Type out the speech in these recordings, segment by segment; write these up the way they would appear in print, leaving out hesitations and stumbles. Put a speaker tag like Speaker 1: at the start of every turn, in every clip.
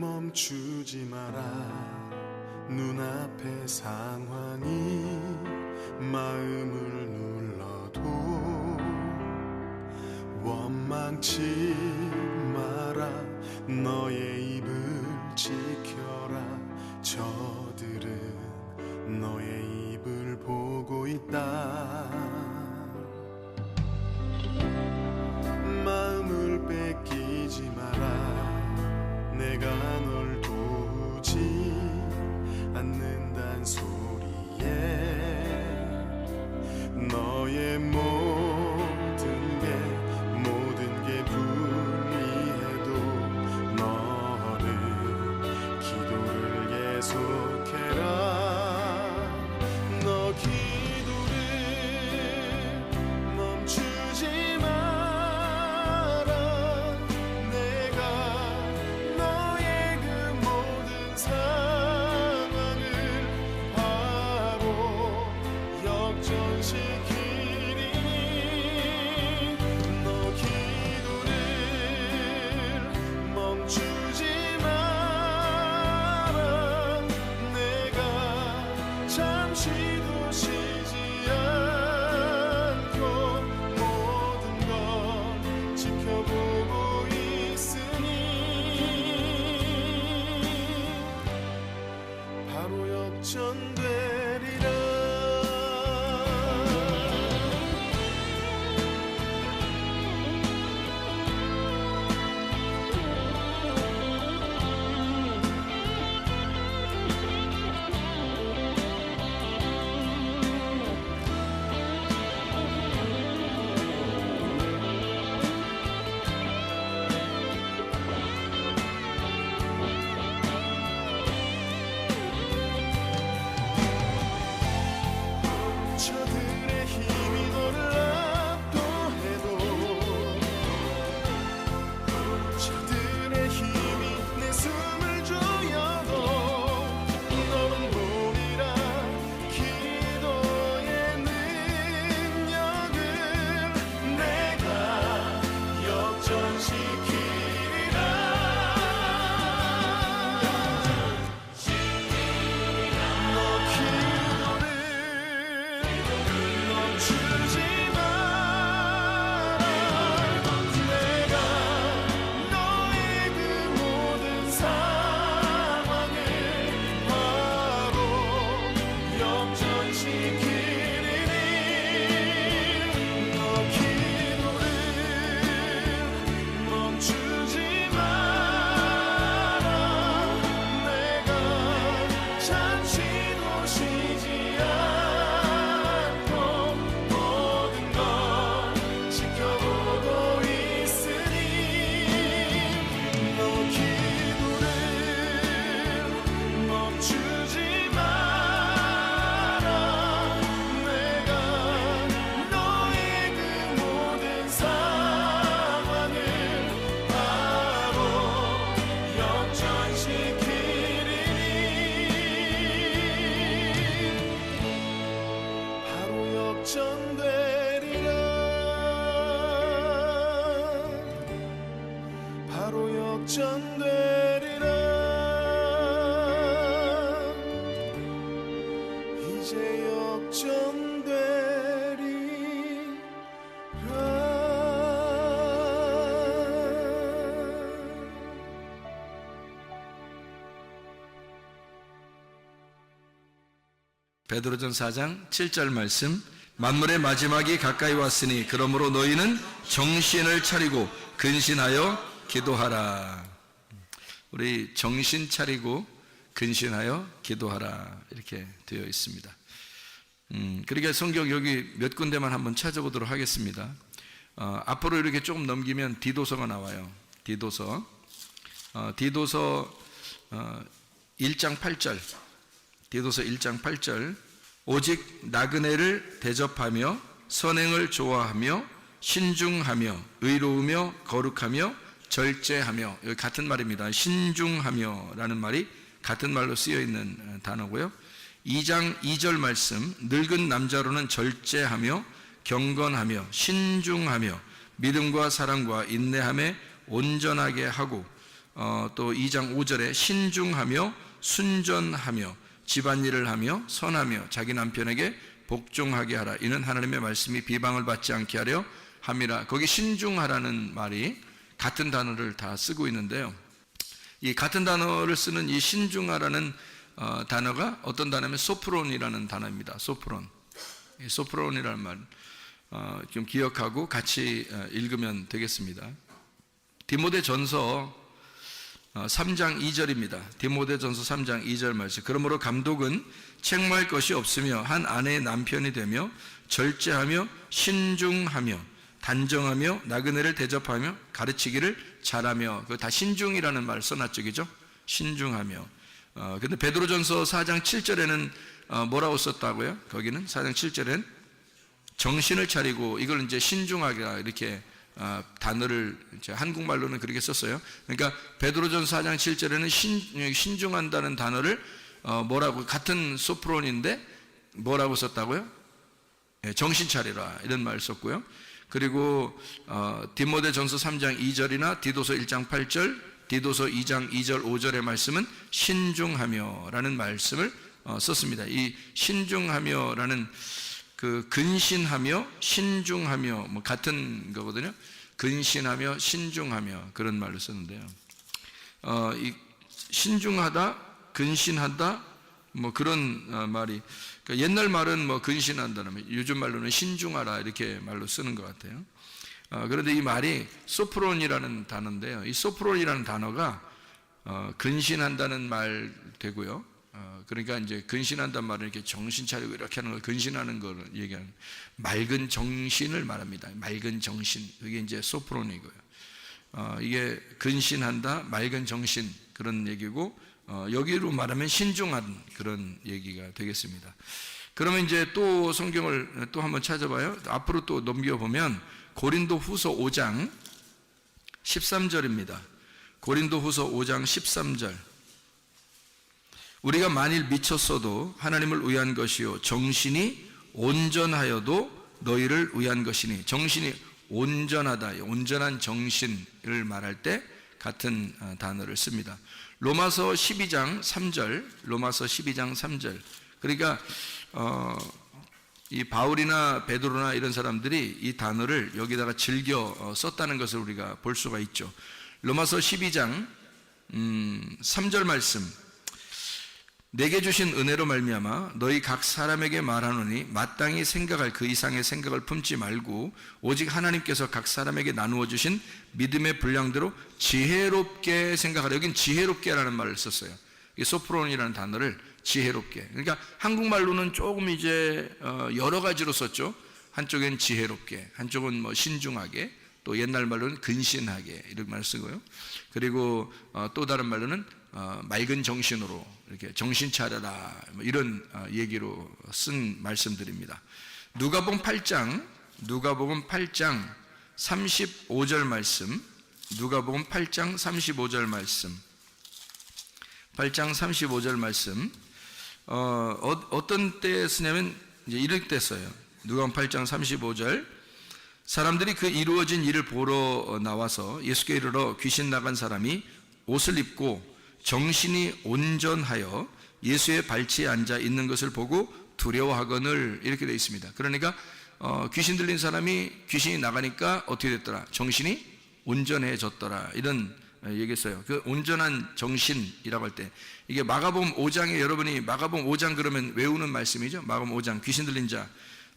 Speaker 1: 멈추지 마라. 눈앞의 상황이 마음을 눌러도 원망치 마라. 너의 입을 지켜라. 저들은 너의 입을 보고 있다. 마음을 뺏기지 마라. 내가 널 도우지 않는단 소리에 너의 모든 게 불리해도 너는 기도를 계속해라. 너 기도를 멈추지 마라. 내가 너의 그 모든 상황을 바로 역전시키리니 너 기도를 멈추지 마라. 내가 잠시도 쉬지 않고 모든 걸 지켜보고 있으니 바로 역전되리라. 저들의 힘이 너를 압도해도 저들의 힘이 내 숨을 조여도 너는 보리라. 기도의 능력을 내가 역전시키리라. 너 기도를 멈추지 마라. 내가 너의 그 모든 상황을 바로 역전시키리니 너 기도를 멈추지 마라. 내가 잠시도 쉬지 않고 모든 걸 지켜보고 있으니 너 기도를 멈추지 마라. 내가 너의 그 모든 상황을 바로 역전시키리니 바로 역전되리라. 바로 역전되리라. 이제
Speaker 2: 베드로전 4장 7절 말씀. 만물의 마지막이 가까이 왔으니 그러므로 너희는 정신을 차리고 근신하여 기도하라. 우리 정신 차리고 근신하여 기도하라 이렇게 되어 있습니다. 그러니까 성경 여기 몇 군데만 한번 찾아보도록 하겠습니다. 앞으로 이렇게 조금 넘기면 디도서가 나와요. 디도서 1장 8절. 디도서 1장 8절. 오직 나그네를 대접하며 선행을 좋아하며 신중하며 의로우며 거룩하며 절제하며, 여기 같은 말입니다. 신중하며 라는 말이 같은 말로 쓰여 있는 단어고요. 2장 2절 말씀. 늙은 남자로는 절제하며 경건하며 신중하며 믿음과 사랑과 인내함에 온전하게 하고 또 2장 5절에 신중하며 순전하며 집안일을 하며 선하며 자기 남편에게 복종하게 하라. 이는 하나님의 말씀이 비방을 받지 않게 하려 함이라. 거기 신중하라는 말이 같은 단어를 다 쓰고 있는데요. 이 같은 단어를 쓰는 이 신중하라는 단어가 어떤 단어냐면 소프론이라는 단어입니다. 소프론. 이 소프론이라는 말 좀 기억하고 같이 읽으면 되겠습니다. 디모데전서 3장 2절입니다. 디모데전서 3장 2절 말씀. 그러므로 감독은 책망할 것이 없으며 한 아내의 남편이 되며 절제하며 신중하며 단정하며 나그네를 대접하며 가르치기를 잘하며, 그 다 신중이라는 말을 써놨죠, 그죠? 신중하며. 근데 베드로전서 4장 7절에는 뭐라고 썼다고요? 거기는 4장 7절엔 정신을 차리고, 이걸 이제 신중하게 이렇게 단어를 이제 한국말로는 그렇게 썼어요. 그러니까 베드로전서 4장 7절에는 신중한다는 단어를 뭐라고, 같은 소프론인데 뭐라고 썼다고요? 정신 차리라 이런 말을 썼고요. 그리고 디모데전서 3장 2절이나 디도서 1장 8절, 디도서 2장 2절 5절의 말씀은 신중하며라는 말씀을 썼습니다. 이 신중하며라는 그 근신하며 신중하며 뭐 같은 거거든요. 근신하며 신중하며 그런 말을 썼는데요. 이 신중하다, 근신하다 뭐 그런 말이, 그러니까 옛날 말은 뭐 근신한다면 요즘 말로는 신중하라 이렇게 말로 쓰는 것 같아요. 그런데 이 말이 소프론이라는 단어인데요. 이 소프론이라는 단어가 근신한다는 말 되고요. 그러니까 이제 근신한다는 말은 이렇게 정신 차리고 이렇게 하는 걸 근신하는 걸 얘기하는, 맑은 정신을 말합니다. 맑은 정신, 그게 이제 소프론이고요. 이게 근신한다, 맑은 정신 그런 얘기고, 여기로 말하면 신중한 그런 얘기가 되겠습니다. 그러면 이제 또 성경을 또 한번 찾아봐요. 앞으로 또 넘겨보면 고린도후서 5장 13절입니다. 고린도후서 5장 13절. 우리가 만일 미쳤어도 하나님을 위한 것이요 정신이 온전하여도 너희를 위한 것이니. 정신이 온전하다, 온전한 정신을 말할 때 같은 단어를 씁니다. 로마서 12장 3절, 로마서 12장 3절. 그러니까 이 바울이나 베드로나 이런 사람들이 이 단어를 여기다가 즐겨 썼다는 것을 우리가 볼 수가 있죠. 로마서 12장 3절 말씀. 내게 주신 은혜로 말미암아 너희 각 사람에게 말하노니 마땅히 생각할 그 이상의 생각을 품지 말고 오직 하나님께서 각 사람에게 나누어 주신 믿음의 분량대로 지혜롭게 생각하라. 여긴 지혜롭게라는 말을 썼어요. 이 소프론이라는 단어를 지혜롭게. 그러니까 한국말로는 조금 이제 여러 가지로 썼죠. 한쪽엔 지혜롭게, 한쪽은 뭐 신중하게, 또 옛날 말로는 근신하게 이런 말을 쓰고요. 그리고 또 다른 말로는 맑은 정신으로 이렇게 정신 차려라 뭐 이런 얘기로 쓴 말씀들입니다. 누가복음 8장 35절 말씀. 누가복음 8장 35절 말씀. 8장 35절 말씀. 어떤 때 쓰냐면 이제 이럴 때 써요. 누가복음 8장 35절. 사람들이 그 이루어진 일을 보러 나와서 예수께 이르러 귀신 나간 사람이 옷을 입고 정신이 온전하여 예수의 발치에 앉아 있는 것을 보고 두려워하거늘, 이렇게 되어 있습니다. 그러니까 귀신 들린 사람이 귀신이 나가니까 어떻게 됐더라? 정신이 온전해졌더라, 이런 얘기했어요. 그 온전한 정신이라고 할 때 이게 마가복음 5장에, 여러분이 마가복음 5장 그러면 외우는 말씀이죠. 마가복음 5장 귀신 들린 자.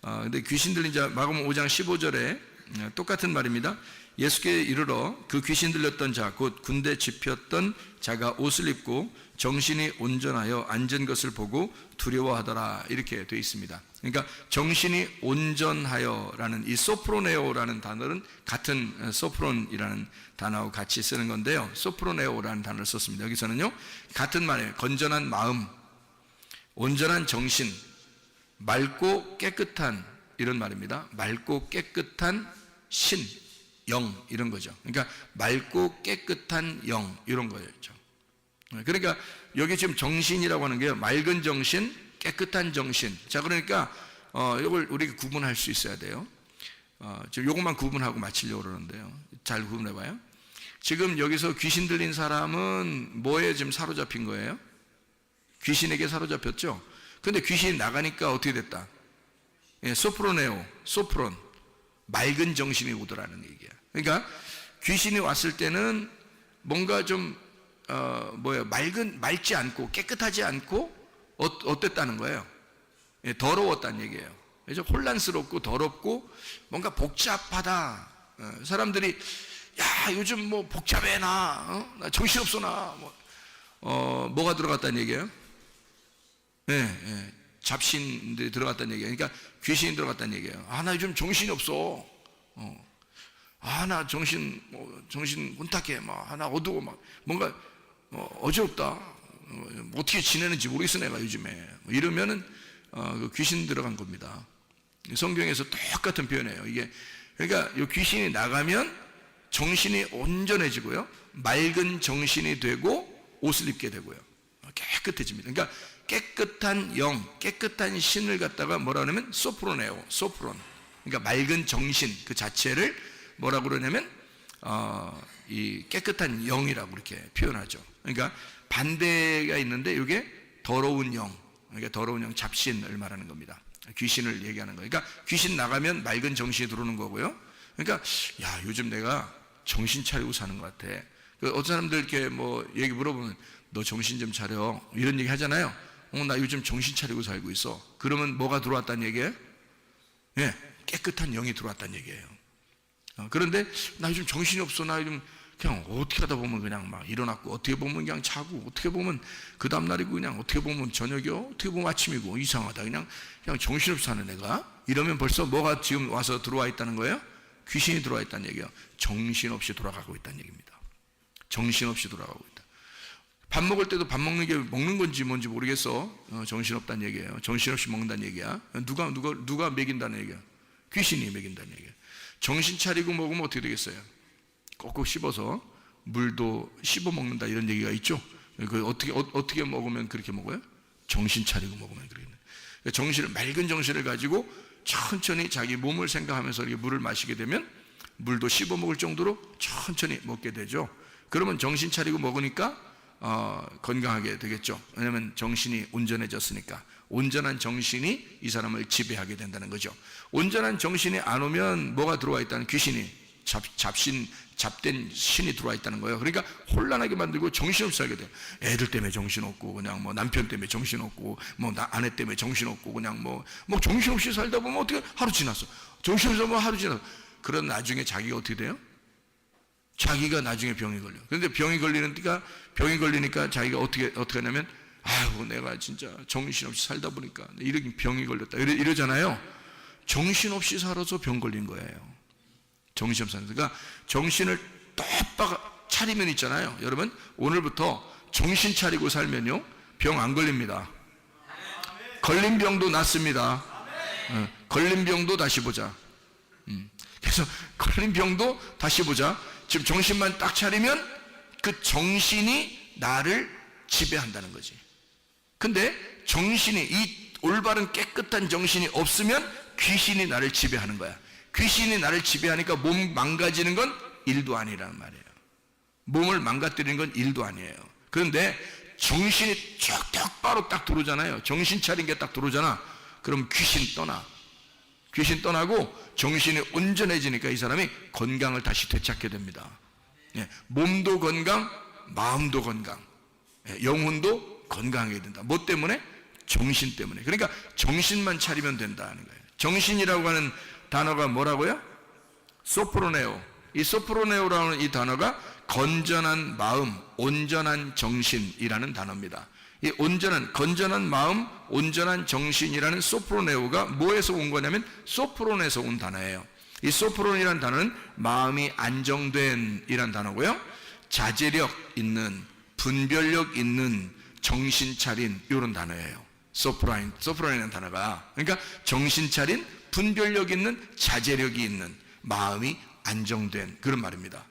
Speaker 2: 근데 귀신 들린 자 마가복음 5장 15절에 똑같은 말입니다. 예수께 이르러 그 귀신 들렸던 자, 곧 군대 집혔던 자가 옷을 입고 정신이 온전하여 앉은 것을 보고 두려워하더라, 이렇게 되어 있습니다. 그러니까 정신이 온전하여라는 이 소프로네오라는 단어는 같은 소프론이라는 단어하고 같이 쓰는 건데요. 소프로네오라는 단어를 썼습니다. 여기서는요 같은 말이에요. 건전한 마음, 온전한 정신, 맑고 깨끗한, 이런 말입니다. 맑고 깨끗한 신, 영, 이런 거죠. 그러니까 맑고 깨끗한 영, 이런 거였죠. 그러니까 여기 지금 정신이라고 하는 게요, 맑은 정신, 깨끗한 정신. 자, 그러니까 이걸 우리가 구분할 수 있어야 돼요. 지금 이것만 구분하고 마치려고 그러는데요. 잘 구분해봐요. 지금 여기서 귀신 들린 사람은 뭐에 지금 사로잡힌 거예요? 귀신에게 사로잡혔죠? 근데 귀신이 나가니까 어떻게 됐다? 예, 소프로네오, 소프론, 맑은 정신이 오더라는 얘기야. 그러니까 귀신이 왔을 때는 뭔가 좀 맑지 않고 깨끗하지 않고 어땠다는 거예요? 예, 더러웠다는 얘기예요. 그래서 혼란스럽고 더럽고 뭔가 복잡하다. 사람들이 야 요즘 뭐 복잡해 나 정신없어 나 뭐가 들어갔다는 얘기예요? 네, 잡신들이 들어갔다는 얘기예요. 그러니까 귀신이 들어갔다는 얘기예요. 아 나 요즘 정신이 없어. 아 나 정신 혼탁해 나 어두워 뭔가 어지럽다. 어떻게 지내는지 모르겠어 내가 요즘에 이러면은 그 귀신 들어간 겁니다. 성경에서 똑같은 표현이에요. 이게 그러니까 이 귀신이 나가면 정신이 온전해지고요, 맑은 정신이 되고 옷을 입게 되고요, 깨끗해집니다. 그러니까 깨끗한 영, 깨끗한 신을 갖다가 뭐라 그러냐면 소프로네오, 소프론. 그러니까 맑은 정신 그 자체를 뭐라고 그러냐면 이 깨끗한 영이라고 이렇게 표현하죠. 그러니까 반대가 있는데 이게 더러운 영, 그러니까 더러운 영, 잡신을 말하는 겁니다. 귀신을 얘기하는 거예요. 그러니까 귀신 나가면 맑은 정신이 들어오는 거고요. 그러니까 야 요즘 내가 정신 차리고 사는 것 같아. 어떤 사람들 이렇게 뭐 얘기 물어보면 너 정신 좀 차려 이런 얘기 하잖아요. 나 요즘 정신 차리고 살고 있어. 그러면 뭐가 들어왔다는 얘기예요? 예, 깨끗한 영이 들어왔다는 얘기예요. 그런데 나 요즘 정신이 없어. 나 요즘 그냥 어떻게 하다 보면 그냥 막 일어났고 어떻게 보면 그냥 자고 어떻게 보면 그 다음날이고 그냥 어떻게 보면 저녁이고 어떻게 보면 아침이고 이상하다. 그냥 정신없이 사는 애가 이러면 벌써 뭐가 지금 와서 들어와 있다는 거예요? 귀신이 들어와 있다는 얘기예요. 정신없이 돌아가고 있다는 얘기입니다. 정신없이 돌아가고 있다. 밥 먹을 때도 밥 먹는 게 먹는 건지 뭔지 모르겠어. 정신없다는 얘기예요. 정신없이 먹는다는 얘기야. 누가 먹인다는 얘기야? 귀신이 먹인다는 얘기야. 정신 차리고 먹으면 어떻게 되겠어요? 꼭꼭 씹어서 물도 씹어 먹는다 이런 얘기가 있죠. 그 어떻게 먹으면 그렇게 먹어요? 정신 차리고 먹으면 그렇게. 정신을 맑은 정신을 가지고 천천히 자기 몸을 생각하면서 이렇게 물을 마시게 되면 물도 씹어 먹을 정도로 천천히 먹게 되죠. 그러면 정신 차리고 먹으니까 건강하게 되겠죠. 왜냐하면 정신이 온전해졌으니까. 온전한 정신이 이 사람을 지배하게 된다는 거죠. 온전한 정신이 안 오면 뭐가 들어와 있다는 귀신이 잡된 신이 들어와 있다는 거예요. 그러니까 혼란하게 만들고 정신없이 살게 돼요. 애들 때문에 정신없고 그냥 뭐 남편 때문에 정신없고 뭐 아내 때문에 정신없고 그냥 뭐 정신없이 살다 보면 어떻게 하루 지났어. 정신없이 살면 하루 지났어. 그런 나중에 자기가 어떻게 돼요? 자기가 나중에 병이 걸려. 그런데 병이 걸리니까 자기가 어떻게 하냐면 아이고 내가 진짜 정신없이 살다 보니까 이렇게 병이 걸렸다 이러잖아요. 정신없이 살아서 병 걸린 거예요. 정신없이 살아서. 그러니까 정신을 똑바로 차리면 있잖아요. 여러분 오늘부터 정신 차리고 살면요 병 안 걸립니다. 걸린 병도 낫습니다. 걸린 병도 다시 보자. 그래서 걸린 병도 다시 보자. 지금 정신만 딱 차리면 그 정신이 나를 지배한다는 거지. 근데 정신이 이 올바른 깨끗한 정신이 없으면 귀신이 나를 지배하는 거야. 귀신이 나를 지배하니까 몸 망가지는 건 일도 아니라는 말이에요. 몸을 망가뜨리는 건 일도 아니에요. 그런데 정신이 똑바로 딱 들어오잖아요. 정신 차린 게 딱 들어오잖아. 그럼 귀신 떠나. 귀신 떠나고 정신이 온전해지니까 이 사람이 건강을 다시 되찾게 됩니다. 몸도 건강, 마음도 건강, 영혼도 건강하게 된다. 뭐 때문에? 정신 때문에. 그러니까 정신만 차리면 된다는 거예요. 정신이라고 하는 단어가 뭐라고요? 소프로네오. 이 소프로네오라는 이 단어가 건전한 마음, 온전한 정신이라는 단어입니다. 이 건전한 마음, 온전한 정신이라는 소프로네오가 뭐에서 온 거냐면 소프론에서 온 단어예요. 이 소프론이라는 단어는 마음이 안정된 이란 단어고요. 자제력 있는, 분별력 있는, 정신 차린 이런 단어예요. 소프론이라는 단어가. 그러니까 정신 차린, 분별력 있는, 자제력이 있는, 마음이 안정된 그런 말입니다.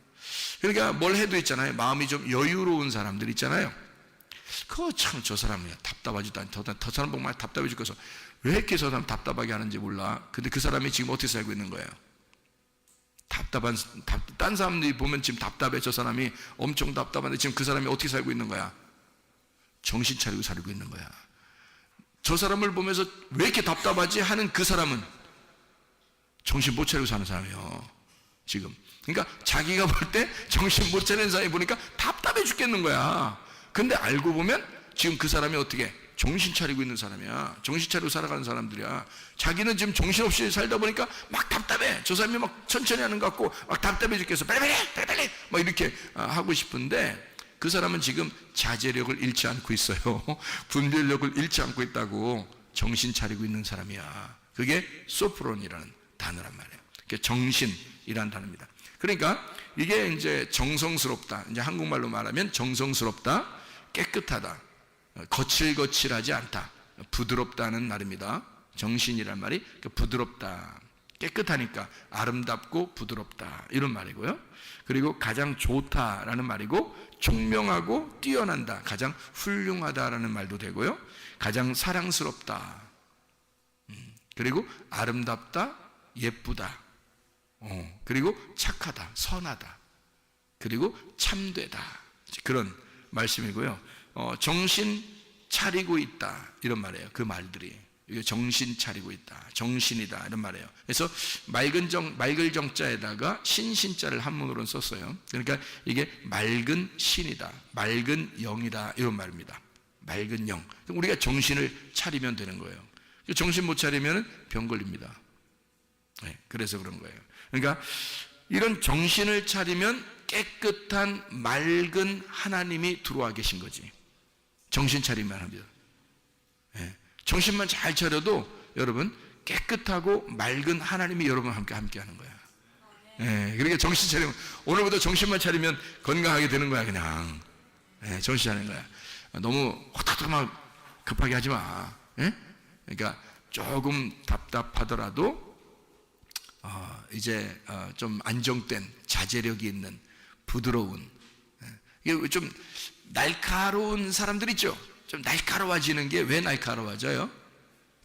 Speaker 2: 그러니까 뭘 해도 있잖아요. 마음이 좀 여유로운 사람들 있잖아요. 참 저 사람이 답답하지도 않다. 저 사람 보면 답답해 죽겠어. 왜 이렇게 저 사람 답답하게 하는지 몰라. 근데 그 사람이 지금 어떻게 살고 있는 거예요? 딴 사람들이 보면 지금 답답해. 저 사람이 엄청 답답한데 지금 그 사람이 어떻게 살고 있는 거야? 정신 차리고 살고 있는 거야. 저 사람을 보면서 왜 이렇게 답답하지 하는 그 사람은 정신 못 차리고 사는 사람이에요, 지금. 그러니까 자기가 볼 때 정신 못 차리는 사람이 보니까 답답해 죽겠는 거야. 근데 알고 보면 지금 그 사람이 어떻게 정신 차리고 있는 사람이야. 정신 차리고 살아가는 사람들이야. 자기는 지금 정신없이 살다 보니까 막 답답해. 저 사람이 막 천천히 하는 것 같고 막 답답해 죽겠어. 빨리 막 이렇게 하고 싶은데 그 사람은 지금 자제력을 잃지 않고 있어요. 분별력을 잃지 않고 있다고. 정신 차리고 있는 사람이야. 그게 소프론이라는 단어란 말이에요. 그게 정신이라는 단어입니다. 그러니까 이게 이제 정성스럽다. 이제 한국말로 말하면 정성스럽다, 깨끗하다, 거칠거칠하지 않다, 부드럽다는 말입니다. 정신이란 말이 부드럽다, 깨끗하니까 아름답고 부드럽다 이런 말이고요. 그리고 가장 좋다라는 말이고, 총명하고 뛰어난다, 가장 훌륭하다라는 말도 되고요. 가장 사랑스럽다, 그리고 아름답다, 예쁘다, 그리고 착하다, 선하다, 그리고 참되다, 그런 말씀이고요. 정신 차리고 있다 이런 말이에요. 그 말들이 정신 차리고 있다, 정신이다 이런 말이에요. 그래서 맑을 정자에다가 신자를 한문으로 썼어요. 그러니까 이게 맑은 신이다, 맑은 영이다 이런 말입니다. 맑은 영. 우리가 정신을 차리면 되는 거예요. 정신 못 차리면 병 걸립니다. 네, 그래서 그런 거예요. 그러니까 이런 정신을 차리면 깨끗한 맑은 하나님이 들어와 계신 거지. 정신 차리면 합니다. 네, 정신만 잘 차려도 여러분 깨끗하고 맑은 하나님이 여러분과 함께 하는 거야. 네, 그러니까 정신 차리면, 오늘부터 정신만 차리면 건강하게 되는 거야. 그냥 정신 차리는 거야. 너무 호탁호탁 막 급하게 하지 마. 네? 그러니까 조금 답답하더라도 이제 좀 안정된 자제력이 있는 부드러운, 이게 좀 날카로운 사람들 있죠. 좀 날카로워지는 게 왜 날카로워져요?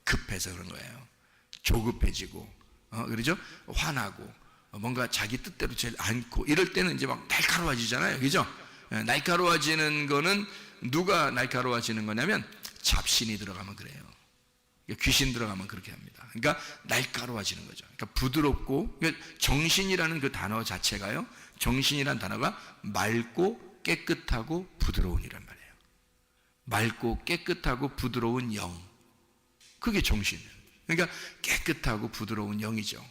Speaker 2: 급해서 그런 거예요. 조급해지고, 그러죠? 화나고, 뭔가 자기 뜻대로 제일 않고 이럴 때는 이제 막 날카로워지잖아요, 그죠? 날카로워지는 거는 누가 날카로워지는 거냐면 잡신이 들어가면 그래요. 귀신 들어가면 그렇게 합니다. 그러니까 날카로워지는 거죠. 그러니까 부드럽고, 그러니까 정신이라는 그 단어 자체가요, 정신이라는 단어가 맑고 깨끗하고 부드러운이란 말이에요. 맑고 깨끗하고 부드러운 영, 그게 정신이에요. 그러니까 깨끗하고 부드러운 영이죠.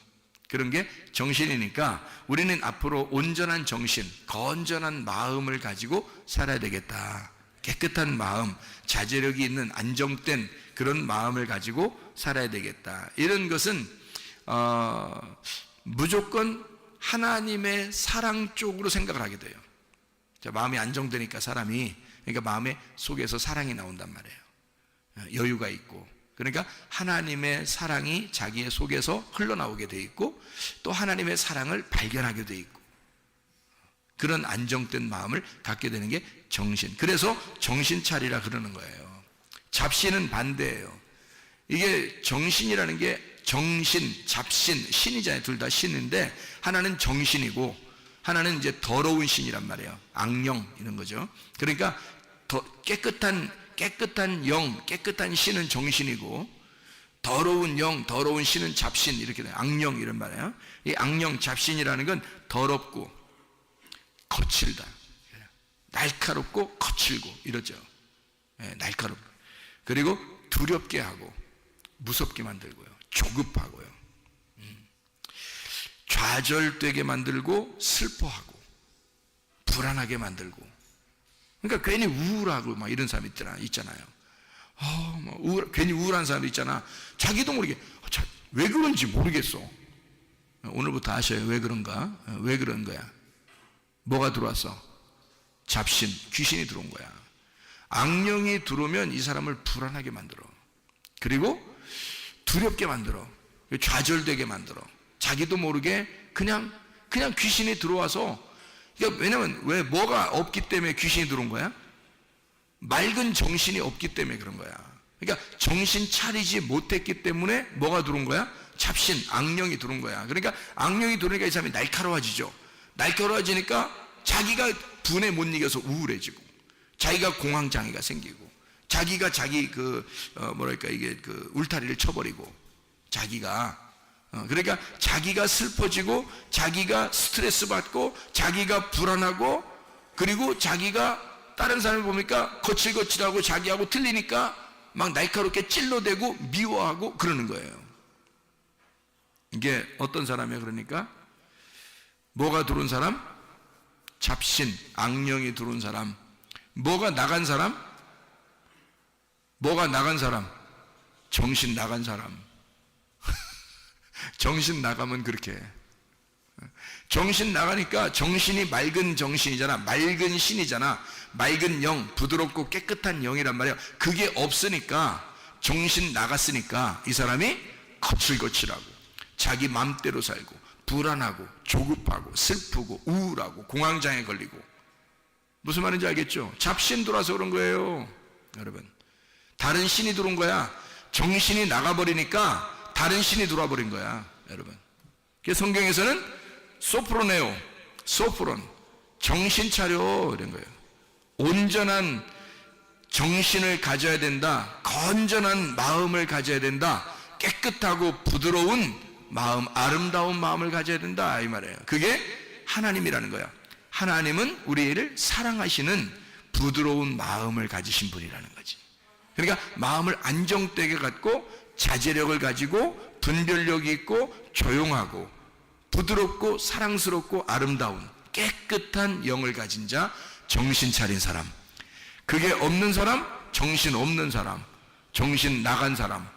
Speaker 2: 그런 게 정신이니까 우리는 앞으로 온전한 정신, 건전한 마음을 가지고 살아야 되겠다. 깨끗한 마음, 자제력이 있는 안정된 그런 마음을 가지고 살아야 되겠다. 이런 것은 무조건 하나님의 사랑 쪽으로 생각을 하게 돼요. 마음이 안정되니까 사람이, 그러니까 마음의 속에서 사랑이 나온단 말이에요. 여유가 있고, 그러니까 하나님의 사랑이 자기의 속에서 흘러나오게 돼 있고, 또 하나님의 사랑을 발견하게 돼 있고, 그런 안정된 마음을 갖게 되는 게 정신. 그래서 정신 차리라 그러는 거예요. 잡신은 반대예요. 이게 정신이라는 게 정신, 잡신, 신이잖아요. 둘 다 신인데 하나는 정신이고 하나는 이제 더러운 신이란 말이에요. 악령 이런 거죠. 그러니까 더 깨끗한 영, 깨끗한 신은 정신이고, 더러운 영, 더러운 신은 잡신, 이렇게 돼요. 악령 이런 말이에요. 이 악령, 잡신이라는 건 더럽고 거칠다, 날카롭고 거칠고 이러죠. 날카롭고, 그리고 두렵게 하고 무섭게 만들고요, 조급하고요, 좌절되게 만들고 슬퍼하고 불안하게 만들고. 그러니까 괜히 우울하고 막 이런 사람 있잖아요. 괜히 우울한 사람 있잖아. 자기도 모르게 왜 그런지 모르겠어. 오늘부터 아셔요. 왜 그런가? 왜 그런 거야? 뭐가 들어왔어? 잡신, 귀신이 들어온 거야. 악령이 들어오면 이 사람을 불안하게 만들어. 그리고 두렵게 만들어. 좌절되게 만들어. 자기도 모르게 그냥 귀신이 들어와서, 그러니까 왜냐면 왜 뭐가 없기 때문에 귀신이 들어온 거야? 맑은 정신이 없기 때문에 그런 거야. 그러니까 정신 차리지 못했기 때문에 뭐가 들어온 거야? 잡신, 악령이 들어온 거야. 그러니까 악령이 들어오니까 이 사람이 날카로워지죠. 날카로워지니까 자기가 분에 못 이겨서 우울해지고, 자기가 공황장애가 생기고, 자기가 자기 이게 울타리를 쳐버리고, 그러니까 자기가 슬퍼지고, 자기가 스트레스 받고, 자기가 불안하고, 그리고 자기가 다른 사람을 보니까 거칠거칠하고 자기하고 틀리니까 막 날카롭게 찔러대고 미워하고 그러는 거예요. 이게 어떤 사람이에요? 그러니까 뭐가 들어온 사람? 잡신, 악령이 들어온 사람. 뭐가 나간 사람? 정신 나간 사람. 정신 나가면 그렇게 해. 정신 나가니까 정신이 맑은 정신이잖아. 맑은 신이잖아. 맑은 영, 부드럽고 깨끗한 영이란 말이야. 그게 없으니까, 정신 나갔으니까 이 사람이 거칠거칠하고 자기 맘대로 살고 불안하고 조급하고 슬프고 우울하고 공황장애 걸리고. 무슨 말인지 알겠죠? 잡신 들어와서 그런 거예요. 여러분, 다른 신이 들어온 거야. 정신이 나가버리니까 다른 신이 들어와 버린 거야. 여러분, 성경에서는 소프론, 정신 차려 이런 거예요. 온전한 정신을 가져야 된다. 건전한 마음을 가져야 된다. 깨끗하고 부드러운 마음, 아름다운 마음을 가져야 된다 이 말이에요. 그게 하나님이라는 거야. 하나님은 우리를 사랑하시는 부드러운 마음을 가지신 분이라는 거지. 그러니까 마음을 안정되게 갖고 자제력을 가지고 분별력이 있고 조용하고 부드럽고 사랑스럽고 아름다운 깨끗한 영을 가진 자, 정신 차린 사람. 그게 없는 사람, 정신 없는 사람, 정신 나간 사람.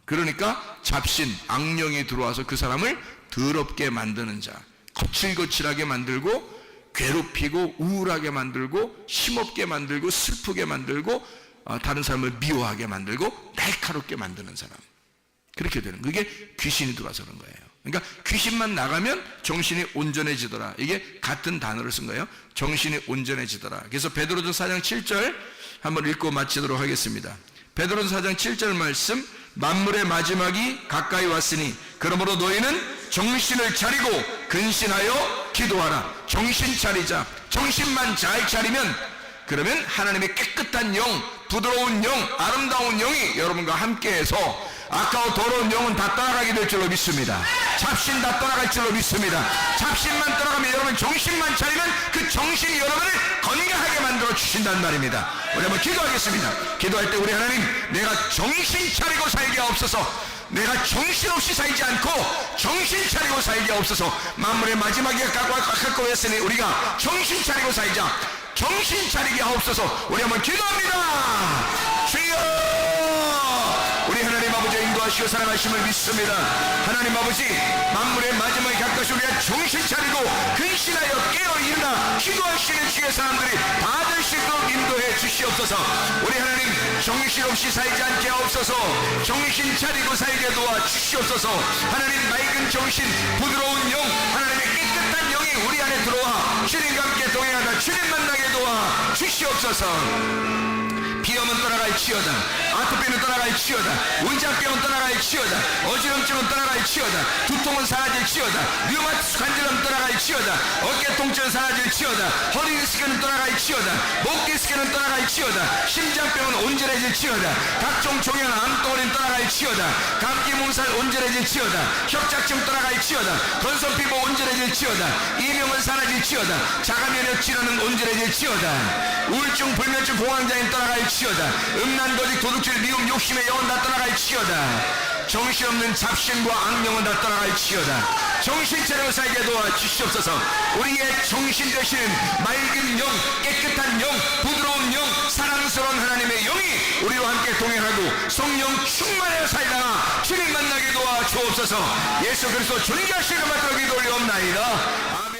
Speaker 2: 그러니까 잡신, 악령이 들어와서 그 사람을 더럽게 만드는 자, 거칠거칠하게 만들고 괴롭히고 우울하게 만들고 힘없게 만들고 슬프게 만들고 다른 사람을 미워하게 만들고 날카롭게 만드는 사람. 그렇게 되는, 그게 귀신이 들어와서 그런 거예요. 그러니까 귀신만 나가면 정신이 온전해지더라. 이게 같은 단어를 쓴 거예요. 정신이 온전해지더라. 그래서 베드로전서 4장 7절 한번 읽고 마치도록 하겠습니다. 베드로전서 4장 7절 말씀, 만물의 마지막이 가까이 왔으니 그러므로 너희는 정신을 차리고 근신하여 기도하라. 정신 차리자. 정신만 잘 차리면, 그러면 하나님의 깨끗한 영, 부드러운 영, 아름다운 영이 여러분과 함께해서 아까워 더러운 영은 다 떠나가게 될 줄로 믿습니다. 잡신 다 떠나갈 줄로 믿습니다. 잡신만 떠나가면 여러분 정신만 차리면 그 정신이 여러분을 건강하게 만들어 주신단 말입니다. 우리 한번 기도하겠습니다. 기도할 때 우리 하나님, 내가 정신 차리고 살게 하옵소서. 내가 정신없이 살지 않고 정신 차리고 살게 하옵소서. 만물의 마지막에 가까이 했으니 우리가 정신 차리고 살자. 정신 차리게 하옵소서. 우리 한번 기도합니다. 주여, 우리 하나님 아버지 인도하시고 사랑하심을 믿습니다. 하나님 아버지, 만물의 마지막에 가까이 우리가 정신 차리고 근신하여 깨어 일어나 기도하시는 주의 사람들이 다 될 수 있도록 인도해 주시옵소서. 우리 하나님, 정신없이 살지 않게 하옵소서. 정신 차리고 살게 도와 주시옵소서. 하나님, 맑은 정신, 부드러운 영, 하나님의 깨끗한 영이 우리 안에 들어와 주님과 함께 동행하다 주님 만나게 도와 주시옵소서. 비염은 떠나갈지어다. 아토피는 떠나갈지어다. 문장병은 떠나갈지어다. 어지럼증은 떠나갈지어다. 두통은 사라질지어다. 류마티스 관절염 떠나갈지어다. 어깨 통증은 사라질지어다. 허리 디스크는 떠나갈지어다. 목 디스크는 떠나갈지어다. 심장병은 온전해질지어다. 각종 종양 암덩어리는 떠나갈지어다. 감기 몸살 온전해질지어다. 협착증 떠나갈지어다. 건선피부 온전해질지어다. 이명은 사라질지어다. 자가면역 질환은 온전해질지어다. 우울증, 불면증, 공황장애는 떠나갈지어다. 음란, 거짓, 도둑질, 미움, 욕심의 영혼 다 떠나갈지어다. 정신없는 잡신과 악령은 다 떠나갈지어다. 정신 차리고 살게 도와 주시옵소서. 우리의 정신 되시는 맑은 영, 깨끗한 영, 부드러운 영, 사랑스러운 하나님의 영이 우리와 함께 동행하고 성령 충만하여 살다가 주님 만나게 도와 주옵소서. 예수 그리스도 존귀하시는 받들어 기도 올리옵나이다. 아멘.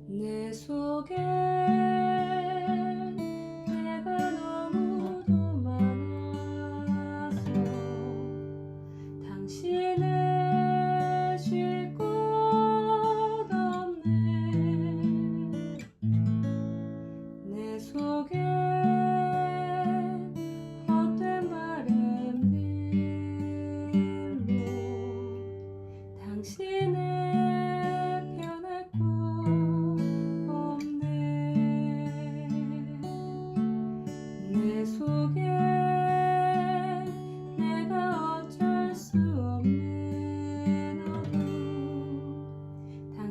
Speaker 3: 내 속에 내가 너무도 많아서 당신을 쉴 곳 없네. 내 속에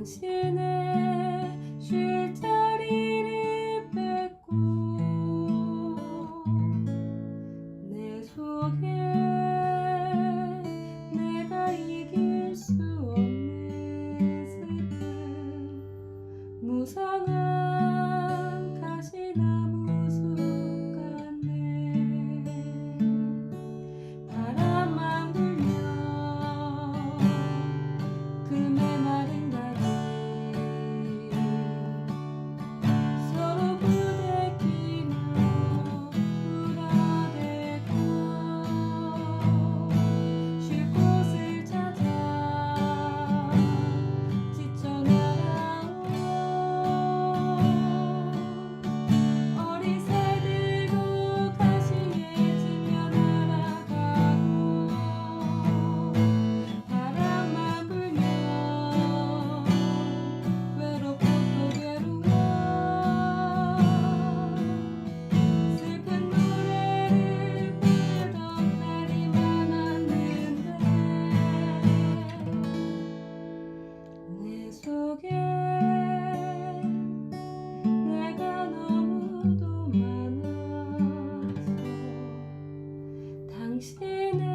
Speaker 3: 당신의 쉴 자리를 뺏고 내 속에 내가 이길 수 없는 슬픔 무성한 가시나무 숲 같네 바람만 불면 그 메마른 다리 서로 부대끼며 울어대고 쉴 곳을 찾아 지쳐 날아온 어린 새들도 가시에 지며 날아가고 바람만 불면 외롭고 또 괴로워 슬픈 노래를 부르던 날이 많았는데 내 속에 내가 너무도 많아서 당신의